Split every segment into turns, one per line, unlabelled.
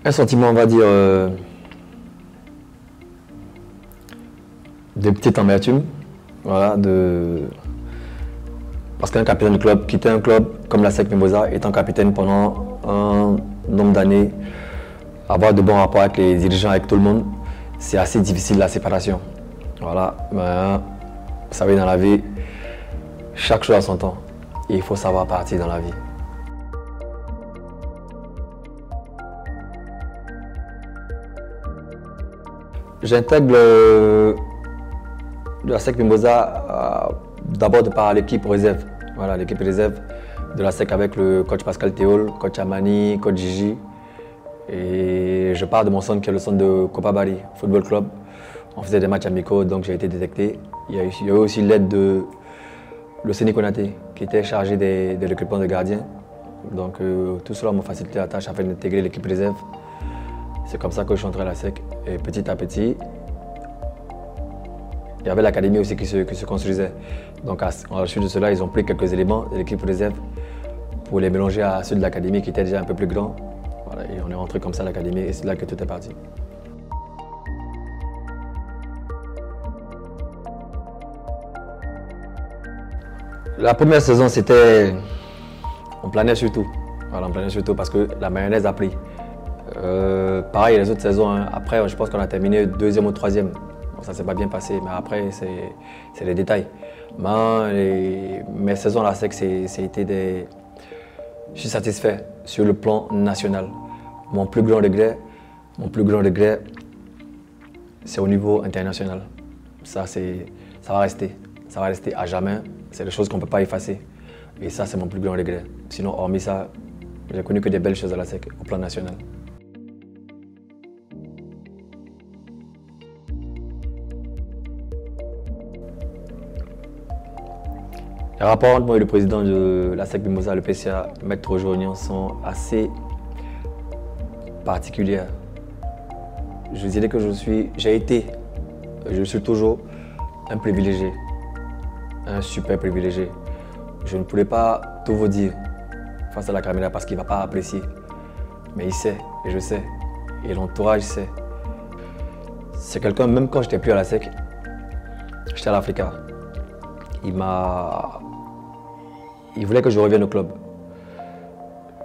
Un sentiment, on va dire, de petite amertume. Voilà, parce qu'un capitaine de club, quitter un club comme la SEC Mimosa, étant capitaine pendant un nombre d'années, avoir de bons rapports avec les dirigeants, avec tout le monde, c'est assez difficile la séparation. Voilà, ben, vous savez, dans la vie, chaque chose a son temps. Et il faut savoir partir dans la vie. J'intègre la SEC Mimosa d'abord de par l'équipe réserve. Voilà, l'équipe réserve de la SEC avec le coach Pascal Théol, coach Amani, coach Gigi. Et je pars de mon centre qui est le centre de Copabari Football Club. On faisait des matchs amicaux, donc j'ai été détecté. Il y a eu aussi l'aide de Luceni Konaté, qui était chargé des recrutements de gardiens. Donc tout cela m'a facilité la tâche afin d'intégrer l'équipe réserve. C'est comme ça que je suis entré à la SEC. Et petit à petit, il y avait l'académie aussi qui se construisait. Donc à la suite de cela, ils ont pris quelques éléments de l'équipe réserve pour les mélanger à ceux de l'académie qui étaient déjà un peu plus grands. Voilà, et on est rentré comme ça à l'académie et c'est là que tout est parti. La première saison, c'était... On planait surtout. Voilà, on planait surtout parce que la mayonnaise a pris. Pareil, les autres saisons, hein. Après, je pense qu'on a terminé deuxième ou troisième. Bon, ça ne s'est pas bien passé, mais après, c'est les détails. Mes saisons à la SEC, c'était des... Je suis satisfait sur le plan national. Mon plus grand regret, c'est au niveau international. Ça va rester. Ça va rester à jamais. C'est des choses qu'on ne peut pas effacer. Et ça, c'est mon plus grand regret. Sinon, hormis ça, j'ai connu que des belles choses à la SEC au plan national. Les rapports entre moi et le président de la SEC Mimosa, le PCA, Maître Roger Ognan, sont assez particuliers. Je dirais que je suis toujours un privilégié, un super privilégié. Je ne pourrais pas tout vous dire face à la caméra parce qu'il ne va pas apprécier. Mais il sait, et je sais, et l'entourage sait. C'est quelqu'un, même quand je n'étais plus à la SEC, j'étais à l'Africa. Il voulait que je revienne au club.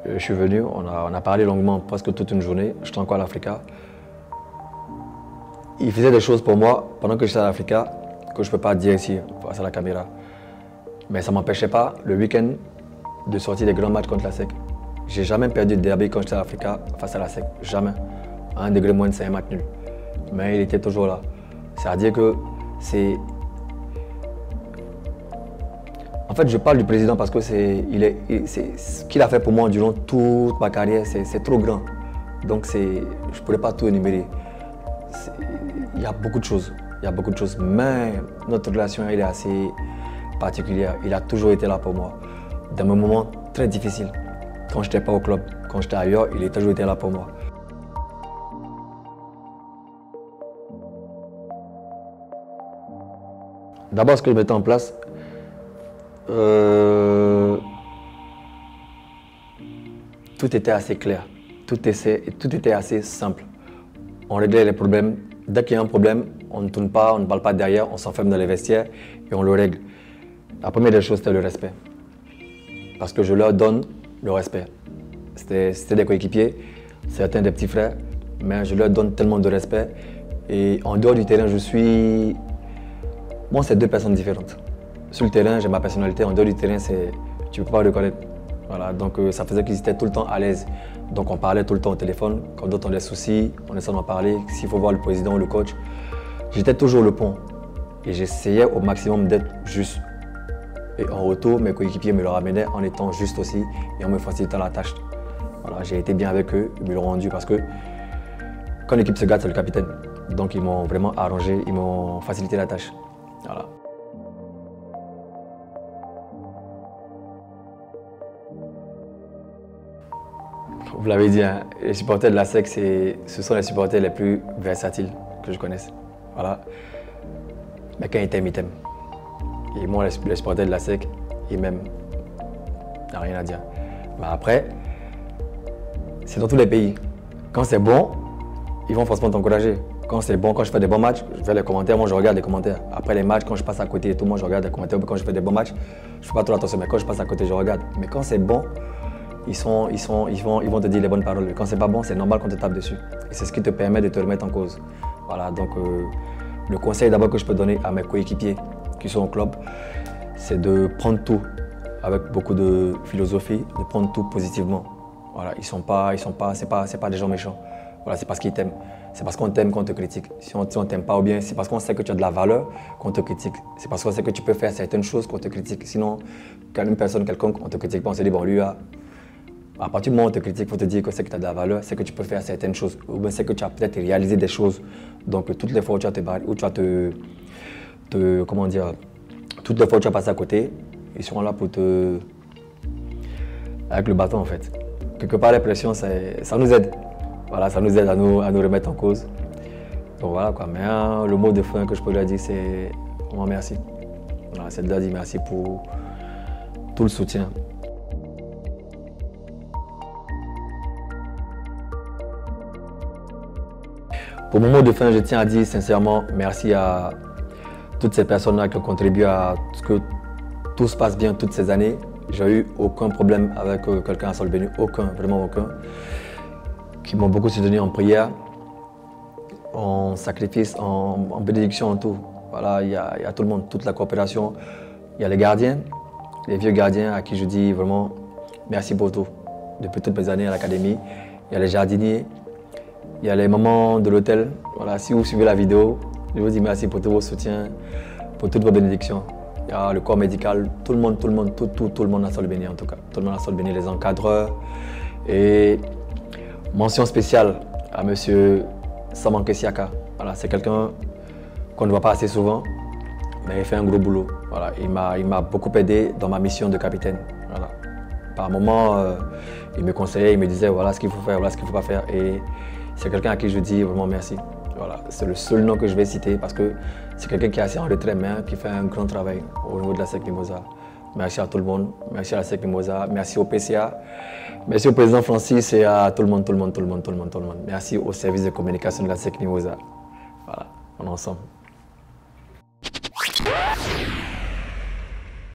Je suis venu, on a parlé longuement, presque toute une journée. J'étais encore à l'Africa. Il faisait des choses pour moi pendant que j'étais à l'Africa que je ne peux pas dire ici, face à la caméra. Mais ça ne m'empêchait pas, le week-end, de sortir des grands matchs contre la SEC. J'ai jamais perdu de derby quand j'étais à l'Africa face à la SEC. Jamais. À 1 degré moins, c'est un match nul. Mais il était toujours là. C'est-à-dire que c'est... En fait, je parle du président parce que c'est ce qu'il a fait pour moi durant toute ma carrière, c'est trop grand. Donc je ne pourrais pas tout énumérer. Il y a beaucoup de choses. Mais notre relation, elle est assez particulière. Il a toujours été là pour moi. Dans mes moments très difficiles. Quand je n'étais pas au club, quand j'étais ailleurs, il a toujours été là pour moi. D'abord, ce que je mettais en place, tout était assez clair, tout était assez simple. On réglait les problèmes. Dès qu'il y a un problème, on ne tourne pas, on ne parle pas derrière, on s'enferme dans les vestiaires et on le règle. La première des choses, c'était le respect. Parce que je leur donne le respect. C'était des coéquipiers, certains des petits frères, mais je leur donne tellement de respect. Et en dehors du terrain, moi, c'est deux personnes différentes. Sur le terrain, j'ai ma personnalité. En dehors du terrain, tu ne peux pas reconnaître. Voilà, donc ça faisait qu'ils étaient tout le temps à l'aise. Donc on parlait tout le temps au téléphone. Quand d'autres ont des soucis, on essaie d'en parler. S'il faut voir le président ou le coach, j'étais toujours le pont. Et j'essayais au maximum d'être juste. Et en retour, mes coéquipiers me le ramenaient en étant juste aussi et en me facilitant la tâche. Voilà, j'ai été bien avec eux, ils me l'ont rendu parce que quand l'équipe se gâte, c'est le capitaine. Donc ils m'ont vraiment arrangé, ils m'ont facilité la tâche. Voilà. Vous l'avez dit, hein, les supporters de la SEC, ce sont les supporters les plus versatiles que je connaisse. Voilà. Mais quand ils t'aiment, ils t'aiment. Et moi, les supporters de la SEC, ils m'aiment. Il n'y a rien à dire. Mais après, c'est dans tous les pays. Quand c'est bon, ils vont forcément t'encourager. Quand c'est bon, quand je fais des bons matchs, je fais les commentaires, moi je regarde les commentaires. Après les matchs, quand je passe à côté et tout, moi je regarde les commentaires. Quand je fais des bons matchs, je fais pas trop attention, mais quand je passe à côté, je regarde. Mais quand c'est bon, ils vont te dire les bonnes paroles. Et quand c'est pas bon, c'est normal qu'on te tape dessus. Et c'est ce qui te permet de te remettre en cause. Voilà, donc le conseil d'abord que je peux donner à mes coéquipiers qui sont au club, c'est de prendre tout avec beaucoup de philosophie, de prendre tout positivement. Voilà, c'est pas des gens méchants. Voilà, c'est parce qu'ils t'aiment. C'est parce qu'on t'aime qu'on te critique. Si on t'aime pas ou bien, c'est parce qu'on sait que tu as de la valeur qu'on te critique. C'est parce qu'on sait que tu peux faire certaines choses qu'on te critique. Sinon, quand une personne quelconque, on te critique pas, on se dit, bon, lui, à partir du moment où on te critique, il faut te dire que c'est que tu as de la valeur, c'est que tu peux faire certaines choses. Ou bien c'est que tu as peut-être réalisé des choses. Donc, toutes les fois où tu vas comment dire, toutes les fois où tu vas passer à côté, ils seront là pour te... avec le bâton, en fait. Quelque part, les pressions, ça nous aide. Voilà, ça nous aide à nous remettre en cause. Donc voilà quoi. Mais le mot de fin que je peux leur dire, c'est vraiment merci. Voilà, c'est de leur dire merci pour tout le soutien. Pour mon mot de fin, je tiens à dire sincèrement merci à toutes ces personnes-là qui ont contribué à ce que tout se passe bien toutes ces années. J'ai eu aucun problème avec quelqu'un à Solbenu, aucun, vraiment aucun. Qui m'ont beaucoup soutenu en prière, en sacrifice, en bénédiction, en tout. Voilà, il y a tout le monde, toute la coopération. Il y a les gardiens, les vieux gardiens à qui je dis vraiment merci pour tout. Depuis toutes mes années à l'académie, il y a les jardiniers, il y a les mamans de l'hôtel. Voilà, si vous suivez la vidéo, je vous dis merci pour tous vos soutiens, pour toutes vos bénédictions. Il y a le corps médical, tout le monde à Solbenu en tout cas. Tout le monde à Solbenu, les encadreurs. Et mention spéciale à M. Samanke Siaka. Voilà, c'est quelqu'un qu'on ne voit pas assez souvent, mais il fait un gros boulot. Voilà, il m'a beaucoup aidé dans ma mission de capitaine. Voilà. Par moments, il me conseillait, il me disait voilà ce qu'il faut faire, voilà ce qu'il ne faut pas faire. Et c'est quelqu'un à qui je dis vraiment merci. Voilà, c'est le seul nom que je vais citer parce que c'est quelqu'un qui est assez en retrait, mais qui fait un grand travail au niveau de la SEC Mimosa. Merci à tout le monde, merci à la SEC Mimosa, merci au PCA, merci au président Francis et à tout le monde. Merci au service de communication de la SEC Mimosa. Voilà, on est ensemble.